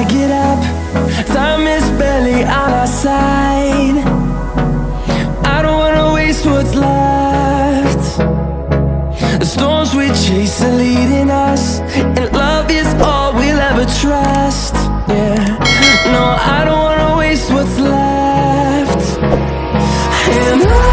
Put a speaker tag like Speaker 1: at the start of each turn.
Speaker 1: I get up, time is barely on our side. I don't wanna waste what's left. The storms we chase are leading us, and love is all we'll ever trust. Yeah, no, I don't wanna waste what's left. And